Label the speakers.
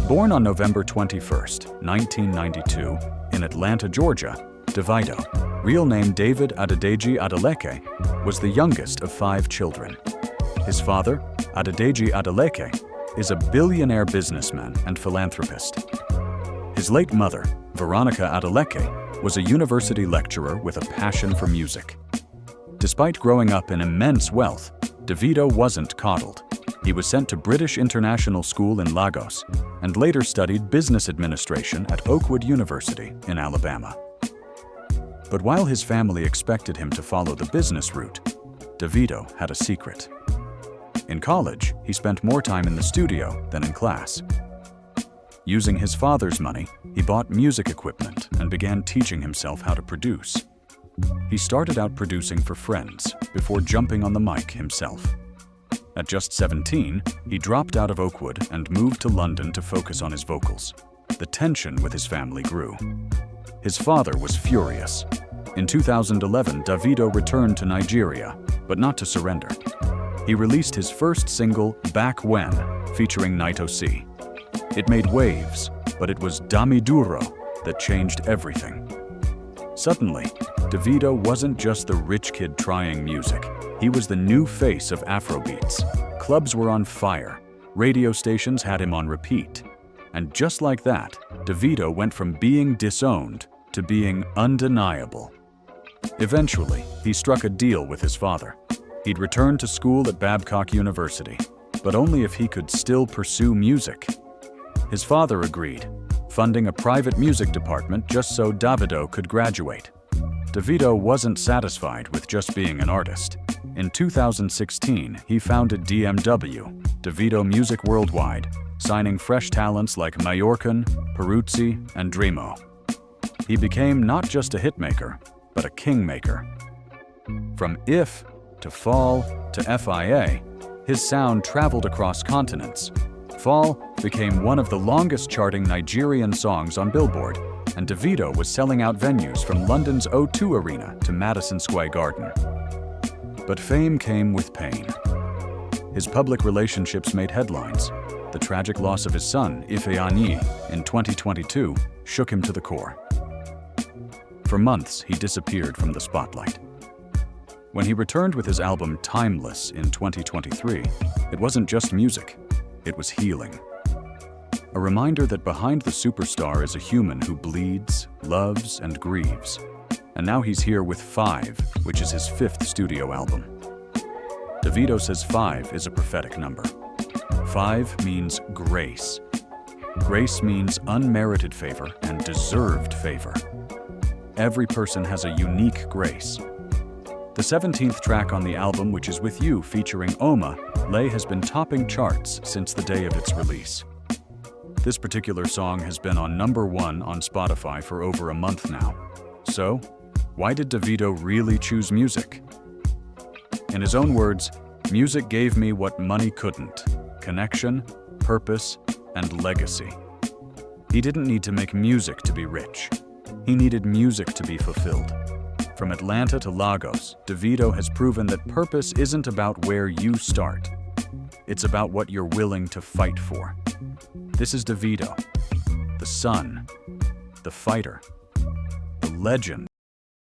Speaker 1: Born on November 21, 1992, in Atlanta, Georgia, Davido, real name David Adedeji Adeleke, was the youngest of 5 children. His father, Adedeji Adeleke, is a billionaire businessman and philanthropist. His late mother, Veronica Adeleke, was a university lecturer with a passion for music. Despite growing up in immense wealth, Davido wasn't coddled. He was sent to British International School in Lagos and later studied business administration at Oakwood University in Alabama. But while his family expected him to follow the business route, Davido had a secret. In college, he spent more time in the studio than in class. Using his father's money, he bought music equipment and began teaching himself how to produce. He started out producing for friends before jumping on the mic himself. At just 17, he dropped out of Oakwood and moved to London to focus on his vocals. The tension with his family grew. His father was furious. In 2011, Davido returned to Nigeria, but not to surrender. He released his first single, Back When, featuring Davido's. It made waves, but it was Damiduro that changed everything. Suddenly, Davido wasn't just the rich kid trying music. He was the new face of Afrobeats. Clubs were on fire. Radio stations had him on repeat. And just like that, Davido went from being disowned to being undeniable. Eventually, he struck a deal with his father. He'd return to school at Babcock University, but only if he could still pursue music. His father agreed, funding a private music department just so Davido could graduate. Davido wasn't satisfied with just being an artist. In 2016, he founded DMW, Davido Music Worldwide, signing fresh talents like Mayorkan, Peruzzi, and Dremo. He became not just a hitmaker, but a kingmaker. From If to Fall to FIA, his sound traveled across continents. Fall became one of the longest-charting Nigerian songs on Billboard, and Davido was selling out venues from London's O2 Arena to Madison Square Garden. But fame came with pain. His public relationships made headlines. The tragic loss of his son, Ifeanyi, in 2022 shook him to the core. For months, he disappeared from the spotlight. When he returned with his album Timeless in 2023, it wasn't just music, it was healing. A reminder that behind the superstar is a human who bleeds, loves, and grieves. And now he's here with 5, which is his 5th studio album. Davido says 5 is a prophetic number. 5 means grace. Grace means unmerited favor and deserved favor. Every person has a unique grace. The 17th track on the album, which is With You, featuring Oma, Lay, has been topping charts since the day of its release. This particular song has been on #1 on Spotify for over a month now. So, why did Davido really choose music? In his own words, music gave me what money couldn't: connection, purpose, and legacy. He didn't need to make music to be rich. He needed music to be fulfilled. From Atlanta to Lagos, Davido has proven that purpose isn't about where you start. It's about what you're willing to fight for. This is Davido, the son, the fighter, the legend.